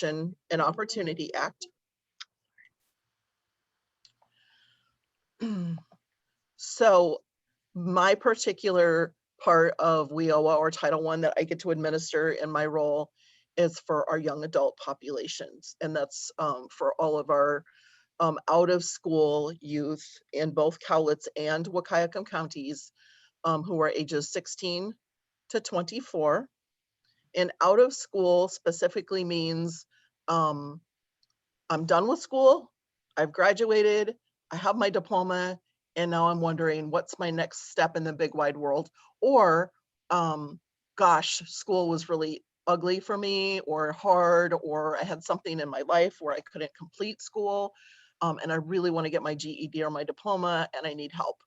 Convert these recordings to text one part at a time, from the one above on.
and Opportunity Act. So my particular part of WIOA or Title I that I get to administer in my role is for our young adult populations. And that's for all of our out of school youth in both Cowlitz and Wahkiakum counties who are ages 16 to 24. And out of school specifically means I'm done with school, I've graduated, I have my diploma, and now I'm wondering what's my next step in the big wide world. Or, gosh, school was really ugly for me or hard, or I had something in my life where I couldn't complete school. And I really want to get my GED or my diploma and I need help.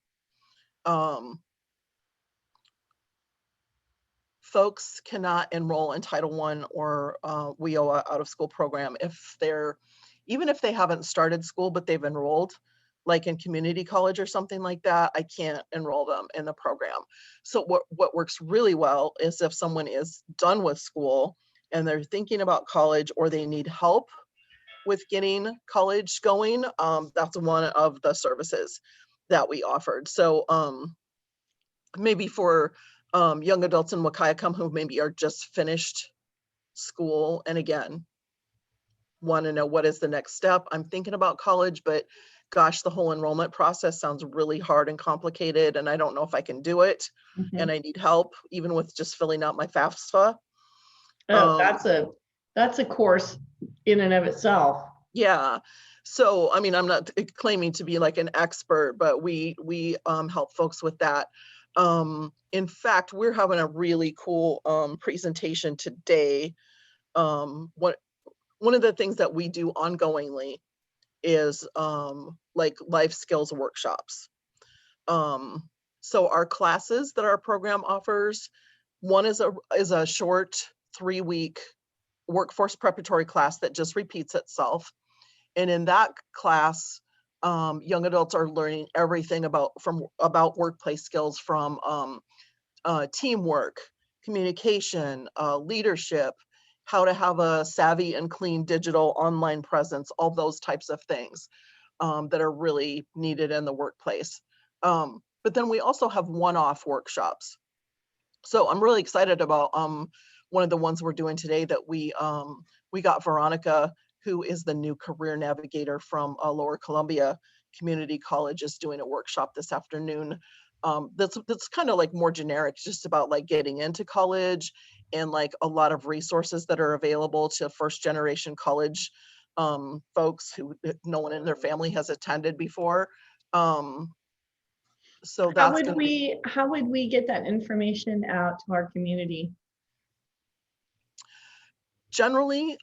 Folks cannot enroll in Title I or WIOA out of school program if they're, even if they haven't started school, but they've enrolled, like in community college or something like that, I can't enroll them in the program. So what works really well is if someone is done with school and they're thinking about college or they need help with getting college going, that's one of the services that we offered. So maybe for young adults in Wahkiakum who maybe are just finished school and again, want to know what is the next step. I'm thinking about college, but gosh, the whole enrollment process sounds really hard and complicated and I don't know if I can do it. And I need help even with just filling out my FAFSA. Oh, that's a course in and of itself. Yeah. So, I mean, I'm not claiming to be like an expert, but we help folks with that. In fact, we're having a really cool presentation today. One of the things that we do ongoingly is like life skills workshops. So our classes that our program offers, one is a short 3-week workforce preparatory class that just repeats itself. And in that class, young adults are learning everything about workplace skills from teamwork, communication, leadership, how to have a savvy and clean digital online presence, all those types of things that are really needed in the workplace. But then we also have one-off workshops. So I'm really excited about one of the ones we're doing today that we got Veronica, who is the new career navigator from Lower Columbia Community College, is doing a workshop this afternoon. That's kind of like more generic, just about like getting into college and like a lot of resources that are available to first generation college folks who no one in their family has attended before. So how would we get that information out to our community? Generally,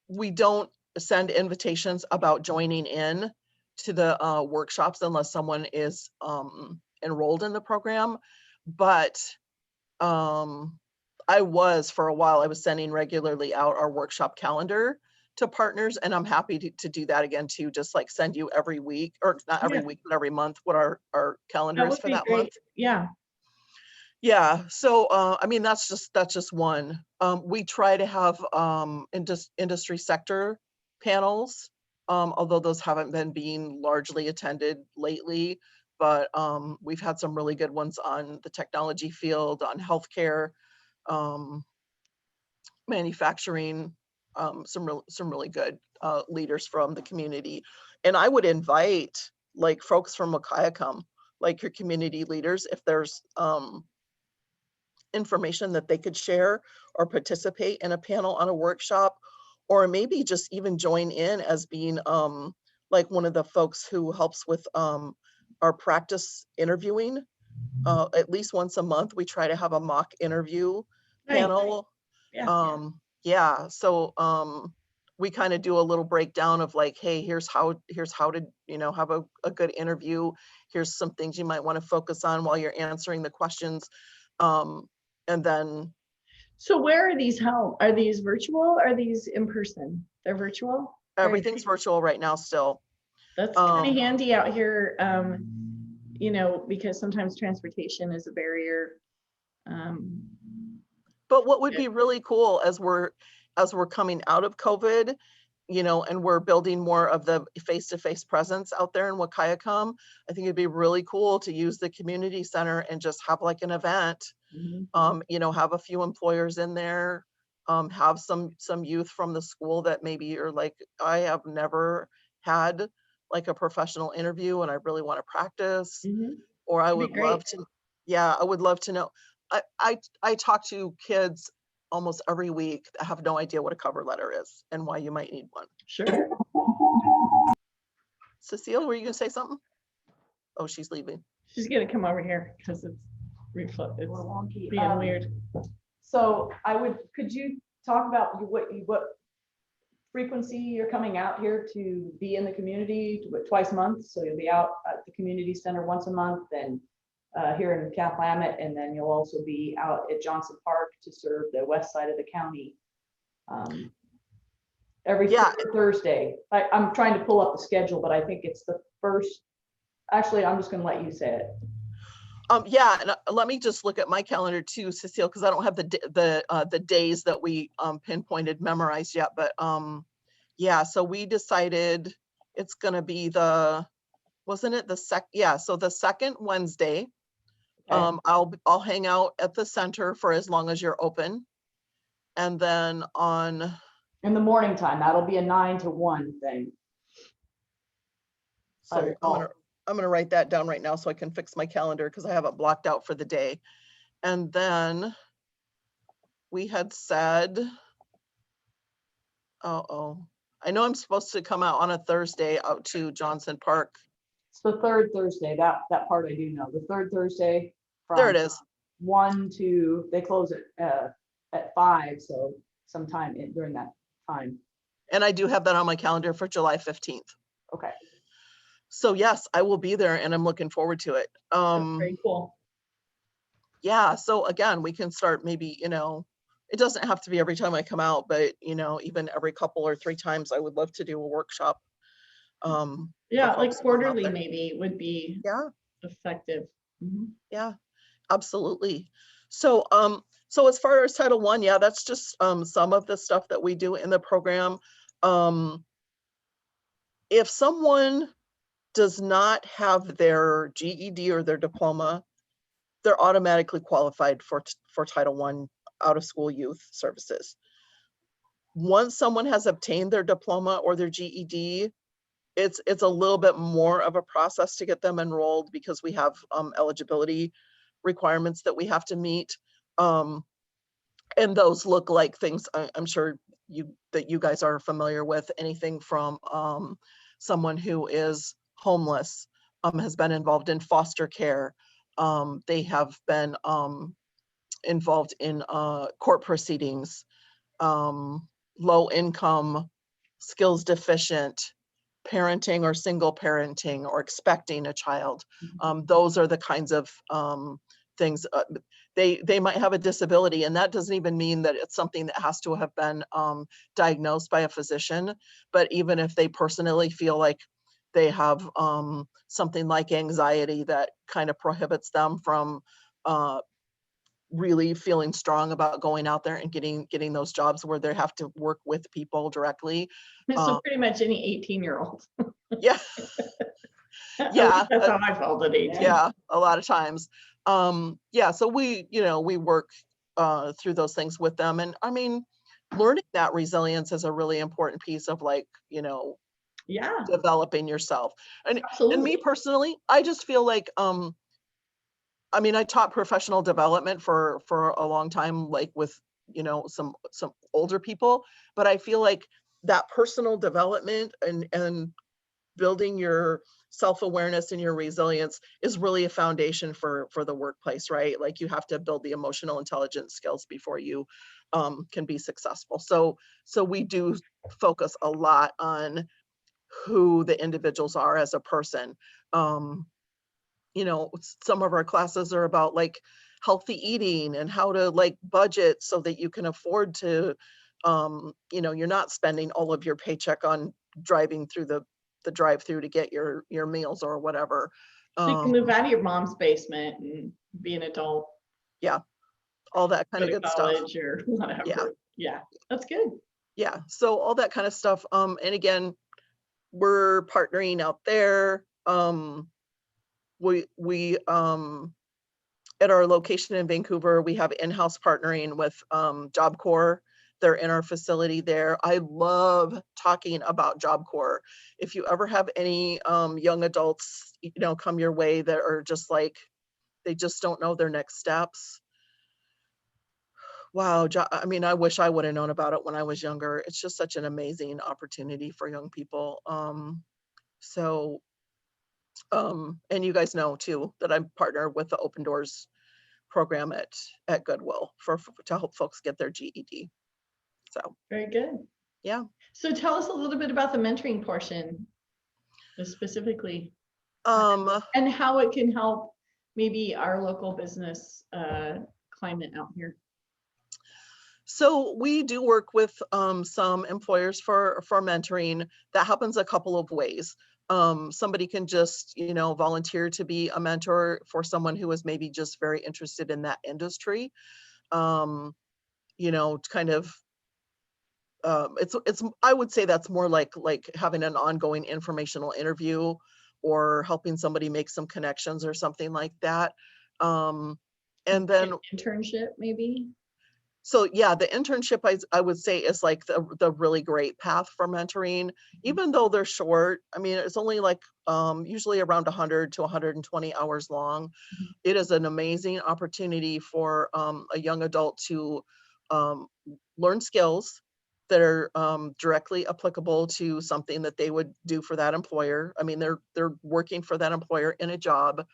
we don't send invitations about joining in to the workshops unless someone is enrolled in the program. But I was, for a while, I was sending regularly out our workshop calendar to partners, and I'm happy to do that again too, just like send you every week, or not every week, but every month, what our calendar is for that month. Yeah. Yeah, so I mean, that's just one. We try to have industry sector panels, although those haven't been being largely attended lately, but we've had some really good ones on the technology field, on healthcare, manufacturing, some really good leaders from the community. And I would invite like folks from Wahkiakum, like your community leaders, if there's information that they could share or participate in a panel on a workshop, or maybe just even join in as being like one of the folks who helps with our practice interviewing. At least once a month, we try to have a mock interview panel. Yeah, so we kind of do a little breakdown of like, hey, here's how to, have a good interview. Here's some things you might want to focus on while you're answering the questions. And then. So where are these held? Are these virtual? Are these in person? They're virtual? Everything's virtual right now still. That's kind of handy out here, because sometimes transportation is a barrier. But what would Yeah. be really cool as we're coming out of COVID, and we're building more of the face-to-face presence out there in Wahkiakum, I think it'd be really cool to use the community center and just have like an event, Mhm. have a few employers in there, have some youth from the school that maybe are like, I have never had like a professional interview and I really want to practice, Mhm. or I That'd be would love great. to, yeah, I would love to know. I talk to kids almost every week that have no idea what a cover letter is and why you might need one. Sure. Cecile, were you gonna say something? Oh, she's leaving. She's gonna come over here because it's it's wonky. being weird. So could you talk about what frequency you're coming out here to be in the community, twice a month? So you'll be out at the community center once a month, and here in Cathlamet, and then you'll also be out at Johnson Park to serve the west side of the county. Every Yeah. Thursday. I'm trying to pull up the schedule, but I think it's the first. Actually, I'm just going to let you say it. Yeah, and let me just look at my calendar too, Cecile, because I don't have the days that we pinpointed memorized yet. But yeah, so we decided it's gonna be wasn't it the yeah, so the second Wednesday. Okay. I'll hang out at the center for as long as you're open. And then In the morning time, that'll be a 9 to 1 thing. so I'm gonna write that down right now so I can fix my calendar because I have it blocked out for the day. And then we had said, I know I'm supposed to come out on a Thursday out to Johnson Park. It's the third Thursday. That part I do know. The third Thursday There from it is. 1 to, they close at 5, so sometime during that time. And I do have that on my calendar for July 15th. Okay. So yes, I will be there and I'm looking forward to it. That's very cool. Yeah, so again, we can start maybe, it doesn't have to be every time I come out, but even every couple or 3 times, I would love to do a workshop. Yeah, for like folks who are out quarterly there. maybe would be Yeah, effective. Mhm. yeah, absolutely. So, so as far as Title I, yeah, that's just some of the stuff that we do in the program. If someone does not have their GED or their diploma, they're automatically qualified for Title I out of school youth services. Once someone has obtained their diploma or their GED, it's a little bit more of a process to get them enrolled because we have eligibility requirements that we have to meet. And those look like things I'm sure that you guys are familiar with, anything from someone who is homeless, has been involved in foster care. They have been involved in court proceedings, low income, skills deficient, parenting or single parenting or expecting a child. Those are the kinds of things. They might have a disability, and that doesn't even mean that it's something that has to have been diagnosed by a physician. But even if they personally feel like they have something like anxiety that kind of prohibits them from really feeling strong about going out there and getting those jobs where they have to work with people directly. So pretty much any 18-year-old. Yeah. At Yeah. least that's how I felt at 18. Yeah, a lot of times. Yeah, so we work through those things with them. And I mean, learning that resilience is a really important piece of Yeah, developing yourself. And me absolutely. personally, I just feel like I mean, I taught professional development for a long time, like with some older people, but I feel like that personal development and building your self-awareness and your resilience is really a foundation for the workplace, right? Like you have to build the emotional intelligence skills before you can be successful. So we do focus a lot on who the individuals are as a person. Some of our classes are about like healthy eating and how to like budget so that you can afford to, you're not spending all of your paycheck on driving through the drive-through to get your meals or whatever. So you can move out of your mom's basement and be an adult. Yeah, all that kind go of to good stuff. college or whatever. Yeah. Yeah, that's good. Yeah, so all that kind of stuff. And again, we're partnering out there. We at our location in Vancouver, we have in-house partnering with Job Corps. They're in our facility there. I love talking about Job Corps. If you ever have any young adults, come your way that are just like, they just don't know their next steps. Wow, I mean, I wish I would have known about it when I was younger. It's just such an amazing opportunity for young people. So, and you guys know too that I'm partnered with the Open Doors program at Goodwill to help folks get their GED. So, Very good. yeah. So tell us a little bit about the mentoring portion specifically, Um, and how it can help maybe our local business climate out here. so we do work with some employers for mentoring. That happens a couple of ways. Somebody can just, volunteer to be a mentor for someone who is maybe just very interested in that industry. Kind of, it's I would say that's more like having an ongoing informational interview or helping somebody make some connections or something like that. And then Internship maybe. so yeah, the internship I would say is like the really great path for mentoring, even though they're short. I mean, it's only like usually around 100 to 120 hours long. Mhm. It is an amazing opportunity for a young adult to um, learn skills that are directly applicable to something that they would do for that employer. I mean, they're working for that employer in a job,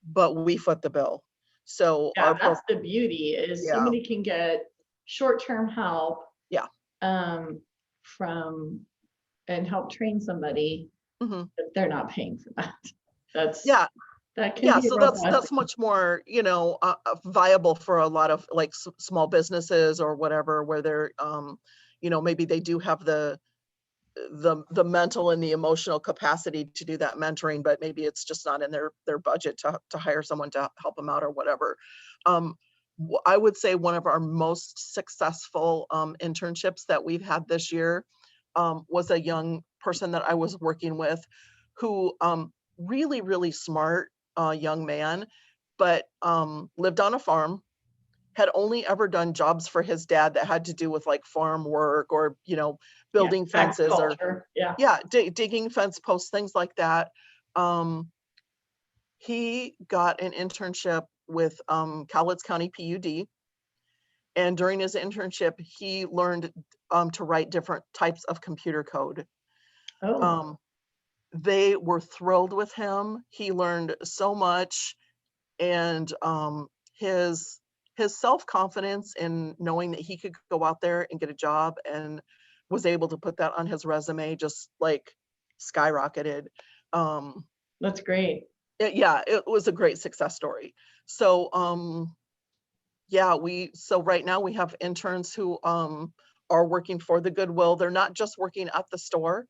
but we foot the bill. So Yeah, that's the beauty is yeah, somebody can get short-term help. Yeah. From and help train somebody, hmm but they're not paying for that. That's yeah. that can Yeah, be a so real that's blessing. much more, viable for a lot of like small businesses or whatever, where they're, maybe they do have the mental and the emotional capacity to do that mentoring, but maybe it's just not in their budget to hire someone to help them out or whatever. Um, I would say one of our most successful internships that we've had this year was a young person that I was working with who really, really smart young man, but lived on a farm, had only ever done jobs for his dad that had to do with like farm work or, Yeah, building fences or agriculture. Yeah. yeah, digging fence posts, things like that. He got an internship with Cowlitz County PUD. And during his internship, he learned to write different types of computer code. Oh, Um, they were thrilled with him. He learned so much, and his self-confidence in knowing that he could go out there and get a job and was able to put that on his resume just like skyrocketed. that's great. It was a great success story. So so right now we have interns who are working for the Goodwill. They're not just working at the store,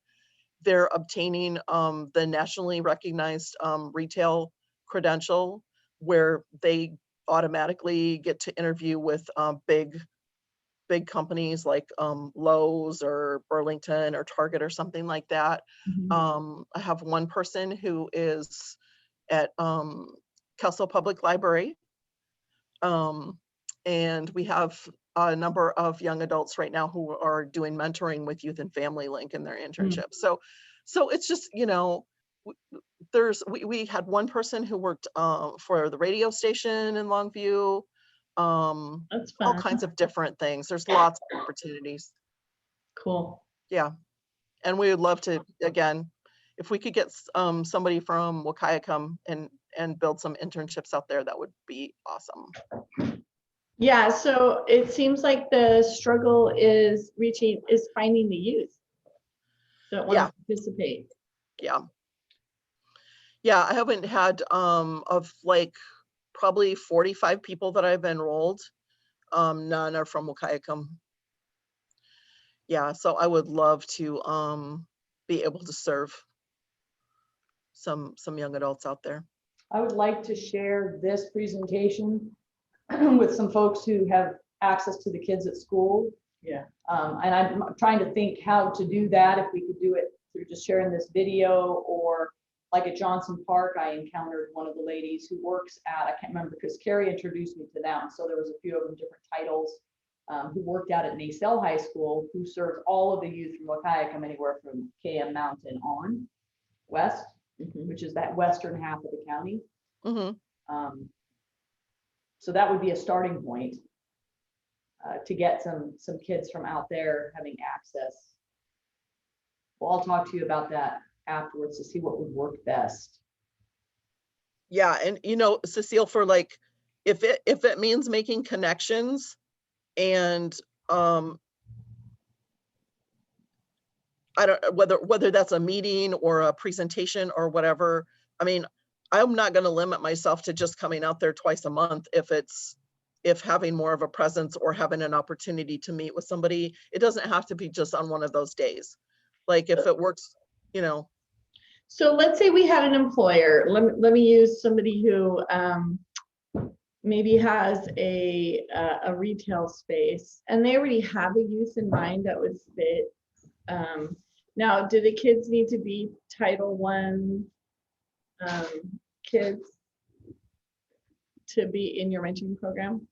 they're obtaining the nationally recognized retail credential where they automatically get to interview with big companies like Lowe's or Burlington or Target or something like that. Mhm. I have one person who is at Kessel Public Library. And we have a number of young adults right now who are doing mentoring with Youth and Family Link in their Mm. internship. So it's just, we had one person who worked for the radio station in Longview, That's all fun. kinds of different things. There's lots of opportunities. Cool. Yeah. And we would love to, again, if we could get somebody from Wahkiakum and build some internships out there, that would be awesome. Yeah, so it seems like the struggle is finding the youth that want Yeah. to participate. Yeah. Yeah, I haven't had of like probably 45 people that I've enrolled. None are from Wahkiakum. Yeah, so I would love to be able to serve some young adults out there. I would like to share this presentation with some folks who have access to the kids at school. Yeah. And I'm trying to think how to do that, if we could do it through just sharing this video, or like at Johnson Park, I encountered one of the ladies who works at, I can't remember because Carrie introduced me to them. So there was a few of them, different titles, who worked out at Nasell High School, who serves all of the youth from Wahkiakum, anywhere from KM Mountain on west, which is that western half of the county. So that would be a starting point to get some kids from out there having access. Well, I'll talk to you about that afterwards to see what would work best. Yeah, and you know, Cecile, for like, if it means making connections and I don't whether that's a meeting or a presentation or whatever. I mean, I'm not going to limit myself to just coming out there twice a month if having more of a presence or having an opportunity to meet with somebody. It doesn't have to be just on one of those days. Like if it works, you know. So let's say we had an employer. Let me use somebody who maybe has a retail space, and they already have a youth in mind that would fit. Now, do the kids need to be Title I kids to be in your mentoring program?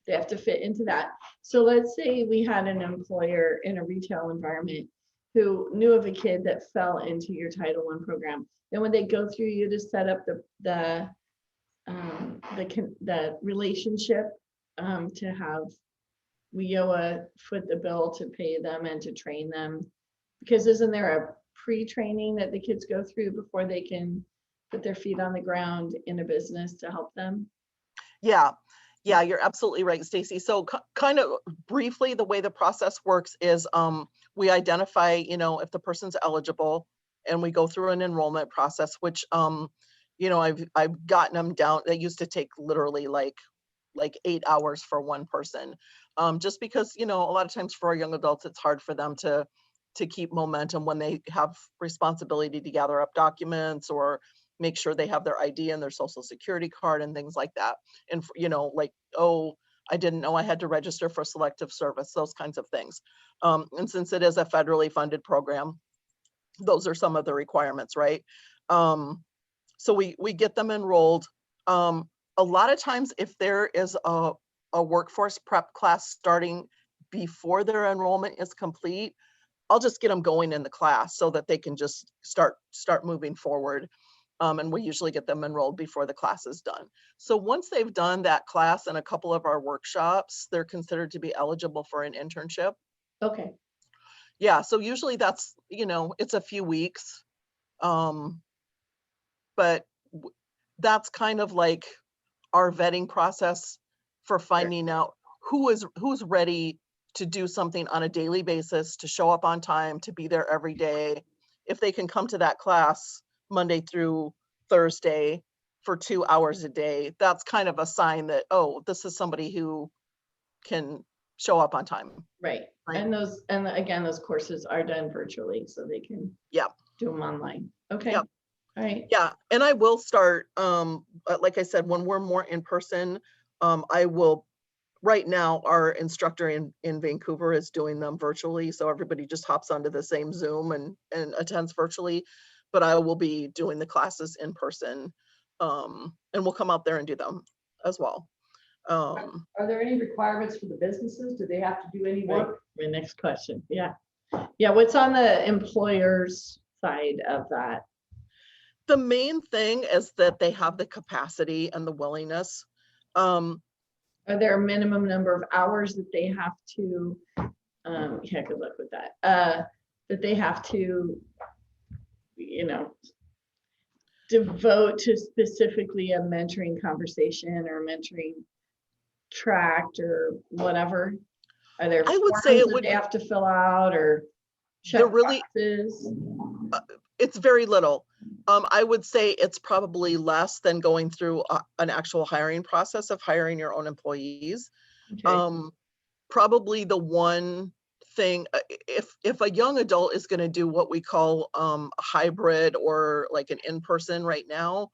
They have to fit into that. So let's say we had an employer in a retail environment who knew of a kid that fell into your Title I program. Then when they go through you to set up the relationship to have WIOA foot the bill to pay them and to train them, because isn't there a pre-training that the kids go through before they can put their feet on the ground in a business to help them? Yeah, you're absolutely right, Stacy. So kind of briefly, the way the process works is we identify, you know, if the person's eligible, and we go through an enrollment process, which you know, I've gotten them down. It used to take literally like 8 hours for one person, just because, you know, a lot of times for our young adults, it's hard for them to keep momentum when they have responsibility to gather up documents or make sure they have their ID and their social security card and things like that. And, you know, like, oh, I didn't know I had to register for selective service, those kinds of things. And since it is a federally funded program, those are some of the requirements, right? So we get them enrolled. A lot of times if there is a workforce prep class starting before their enrollment is complete, I'll just get them going in the class so that they can just start moving forward. And we usually get them enrolled before the class is done. So once they've done that class and a couple of our workshops, they're considered to be eligible for an internship. Okay. Yeah, so usually that's, you know, it's a few weeks. But that's kind of like our vetting process for finding out who's ready to do something on a daily basis, to show up on time, to be there every day. If they can come to that class Monday through Thursday for 2 hours a day, that's kind of a sign that, oh, this is somebody who can show up on time. Right. And again, those courses are done virtually, so they can do them online. Okay. Yep. All right. Yeah, and I will start, like I said, when we're more in person, I will, right now, our instructor in Vancouver is doing them virtually. So everybody just hops onto the same Zoom and attends virtually, but I will be doing the classes in person, and we'll come out there and do them as well. Are there any requirements for the businesses? Do they have to do any work? My next question. Yeah. What's on the employer's side of that? The main thing is that they have the capacity and the willingness. Are there a minimum number of hours that they have to, good luck with that, that they have to, you know, devote to specifically a mentoring conversation or mentoring tract or whatever? Are there I would say it would, they have to fill out or check boxes? It's very little. I would say it's probably less than going through an actual hiring process of hiring your own employees. Okay. Probably the one thing, if a young adult is going to do what we call a hybrid or like an in-person right now,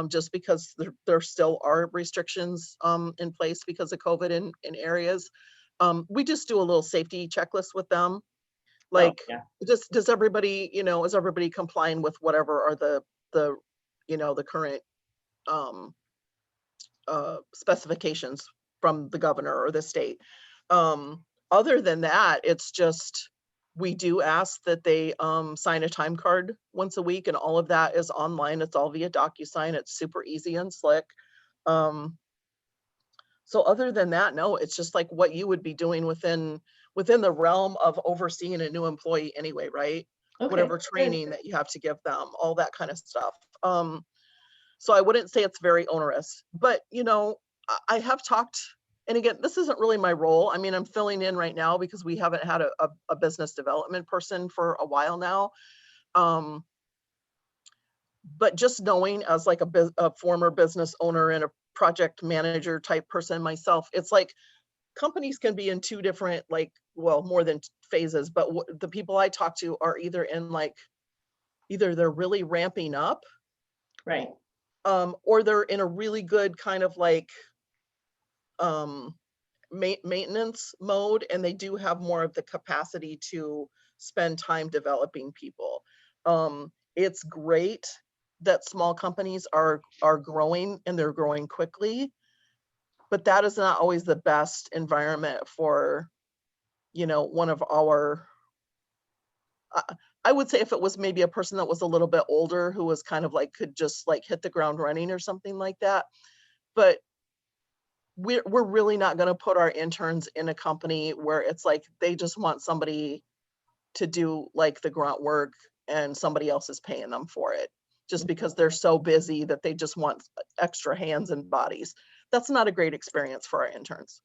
just because there still are restrictions in place because of COVID in areas. We just do a little safety checklist with them. Like, yeah. does everybody, is everybody complying with whatever are the, the current specifications from the governor or the state. Other than that, it's just, we do ask that they sign a time card once a week, and all of that is online. It's all via DocuSign. It's super easy and slick. So other than that, no, it's just like what you would be doing within the realm of overseeing a new employee anyway, right? Okay. Whatever good. training that you have to give them, all that kind of stuff. So I wouldn't say it's very onerous, but I have talked, and again, this isn't really my role. I mean, I'm filling in right now because we haven't had a business development person for a while now. But just knowing as like a former business owner and a project manager type person myself, it's like companies can be in two different, like, well, more than phases, but the people I talk to are either in like, either they're really ramping up, Right. or they're in a really good kind of like maintenance mode, and they do have more of the capacity to spend time developing people. It's great that small companies are growing, and they're growing quickly, but that is not always the best environment for one of our, I would say if it was maybe a person that was a little bit older who was kind of like could just like hit the ground running or something like that. But we're really not going to put our interns in a company where it's like they just want somebody to do like the grunt work and somebody else is paying them for it just because they're so busy that they just want extra hands and bodies. That's not a great experience for our interns.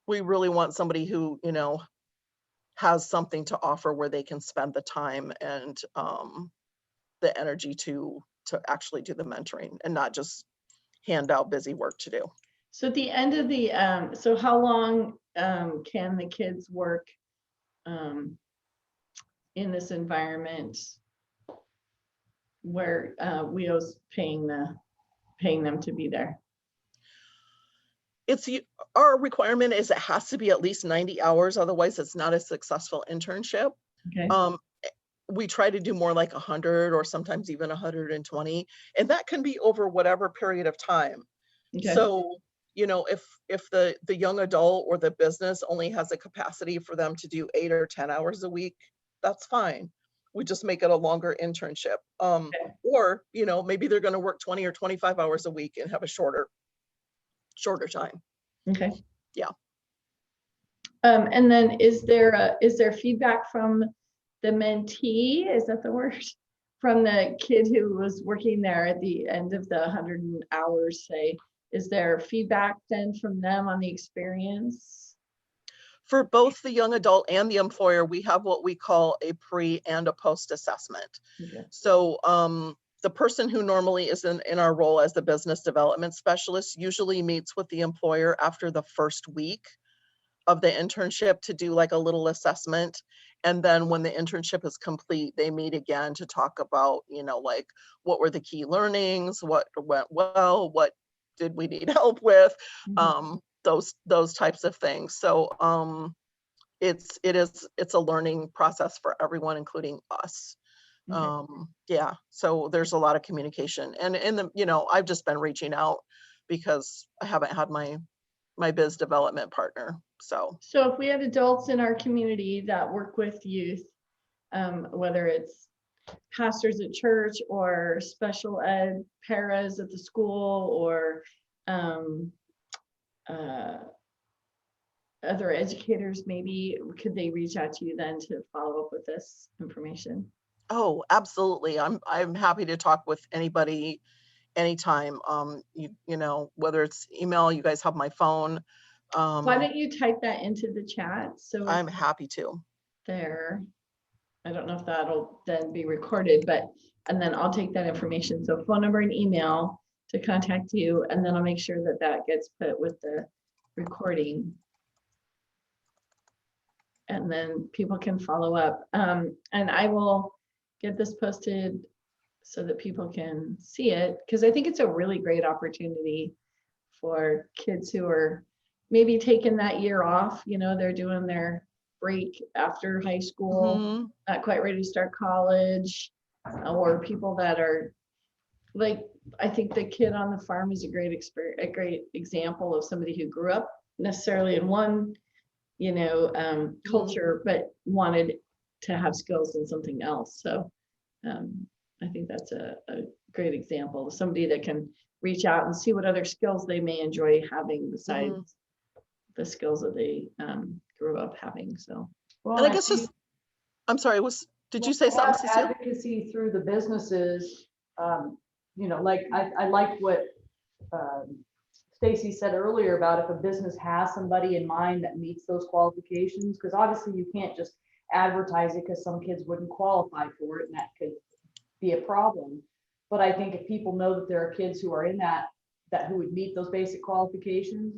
We really want somebody who has something to offer where they can spend the time and the energy to actually do the mentoring and not just hand out busy work to do. So at the end of the, so how long can the kids work in this environment where WIO's paying them to be there? It's our requirement is it has to be at least 90 hours, otherwise it's not a successful internship. Okay. We try to do more like 100 or sometimes even 120, and that can be over whatever period of time. Okay. So if the young adult or the business only has a capacity for them to do 8 or 10 hours a week, that's fine. We just make it a longer internship. Or maybe they're going to work 20 or 25 hours a week and have a shorter time. Okay. Yeah. And then is there feedback from the mentee? Is that the word? From the kid who was working there at the end of the 100 hours, say, is there feedback then from them on the experience? For both the young adult and the employer, we have what we call a pre and a post assessment. Okay. So the person who normally is in our role as the business development specialist usually meets with the employer after the first week of the internship to do like a little assessment. And then when the internship is complete, they meet again to talk about, like what were the key learnings, what went well, what did we need help with, those types of things. So it's a learning process for everyone, including us. Okay. Yeah, so there's a lot of communication, and I've just been reaching out because I haven't had my biz development partner. So if we had adults in our community that work with youth, whether it's pastors at church or special ed paras at the school or other educators, maybe could they reach out to you then to follow up with this information? Oh, absolutely. I'm happy to talk with anybody anytime. Whether it's email, you guys have my phone. Why don't you type that into the chat? So I'm happy to. There. I don't know if that'll then be recorded, and then I'll take that information. So phone number and email to contact you, and then I'll make sure that gets put with the recording. And then people can follow up. And I will get this posted so that people can see it, because I think it's a really great opportunity for kids who are maybe taking that year off, they're doing their break after high school, Mhm. not quite ready to start college, or people that are like, I think the kid on the farm is a great experience, a great example of somebody who grew up necessarily in one, culture, but wanted to have skills in something else. So I think that's a great example of somebody that can reach out and see what other skills they may enjoy having besides the skills that they grew up having. So, Well, And I I guess think- I'm sorry, did well, you say to have something, Cecile? advocacy through the businesses, like I like what Stacy said earlier about if a business has somebody in mind that meets those qualifications, because obviously you can't just advertise it because some kids wouldn't qualify for it, and that could be a problem. But I think if people know that there are kids who are in that who would meet those basic qualifications,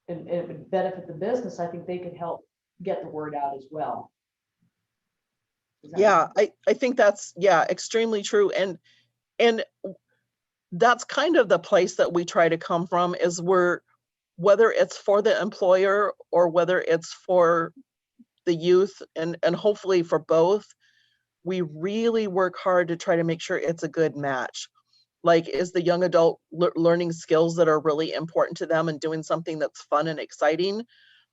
and it would benefit the business, I think they could help get the word out as well. Does that Yeah, I think that's, extremely true. And that's kind of the place that we try to come from, is whether it's for the employer or whether it's for the youth, and hopefully for both, we really work hard to try to make sure it's a good match. Like, is the young adult learning skills that are really important to them and doing something that's fun and exciting?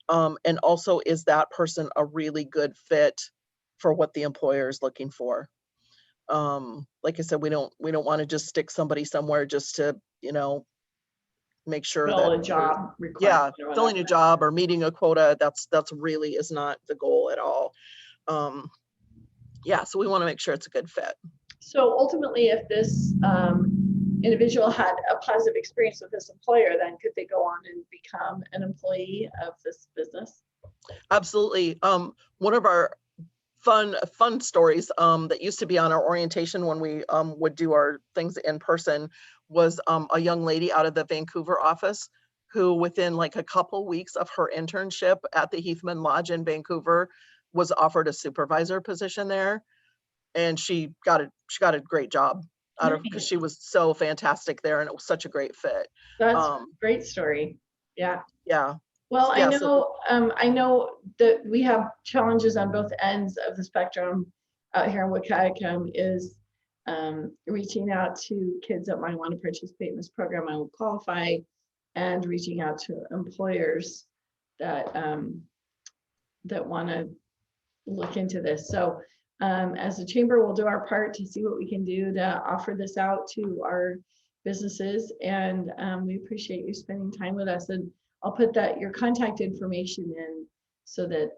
And also, is that person a really good fit for what the employer is looking for? Like I said, we don't want to just stick somebody somewhere just to, make sure fill that a job yeah, requirement or filling a whatever. job or meeting a quota. That's really is not the goal at all. Yeah, so we want to make sure it's a good fit. So ultimately, if this individual had a positive experience with this employer, then could they go on and become an employee of this business? Absolutely. One of our fun stories that used to be on our orientation when we would do our things in person was a young lady out of the Vancouver office who, within like a couple weeks of her internship at the Heathman Lodge in Vancouver, was offered a supervisor position there, and she got a great job out of, because Nice. she was so fantastic there and it was such a great fit. That's a great story. Yeah. Yeah. Well, Yeah, so I know that we have challenges on both ends of the spectrum out here in Wicaticum, is reaching out to kids that might want to participate in this program and will qualify, and reaching out to employers that that want to look into this. So as a chamber, we'll do our part to see what we can do to offer this out to our businesses. And we appreciate you spending time with us. And I'll put your contact information in so that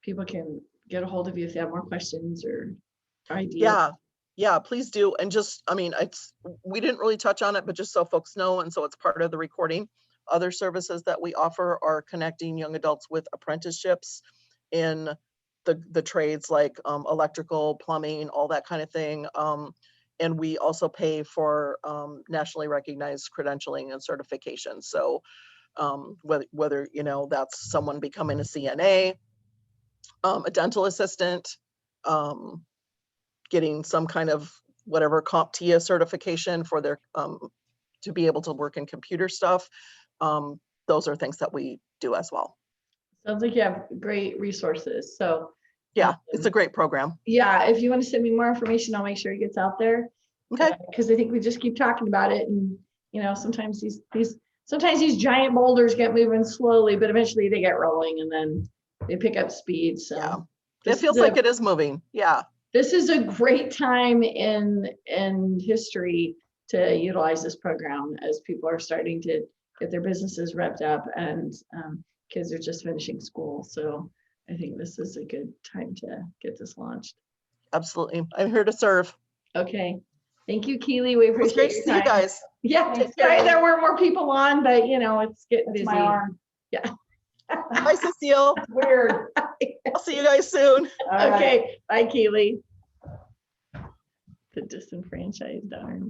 people can get a hold of you if they have more questions or ideas. yeah, please do. And just, I mean, we didn't really touch on it, but just so folks know, and so it's part of the recording, other services that we offer are connecting young adults with apprenticeships in the trades, like electrical, plumbing, all that kind of thing. And we also pay for nationally recognized credentialing and certification. So whether that's someone becoming a CNA, a dental assistant, getting some kind of whatever CompTIA certification for their to be able to work in computer stuff. Those are things that we do as well. Sounds like you have great resources. So yeah, it's a great program. Yeah, if you want to send me more information, I'll make sure it gets out there. Okay. Because I think we just keep talking about it, and sometimes these giant boulders get moving slowly, but eventually they get rolling and then they pick up speed. So yeah, it feels like it is moving. Yeah. This is a great time in history to utilize this program, as people are starting to get their businesses revved up, and kids are just finishing school. So I think this is a good time to get this launched. Absolutely. I'm here to serve. Okay. Thank you, Keely. We appreciate It was great to see you guys. Yeah, sorry there were more people on, but it's getting busy. my arm. Yeah. Bye, Cecile. Weird. I'll see you guys soon. Okay. Bye, Keely. The disenfranchised darn.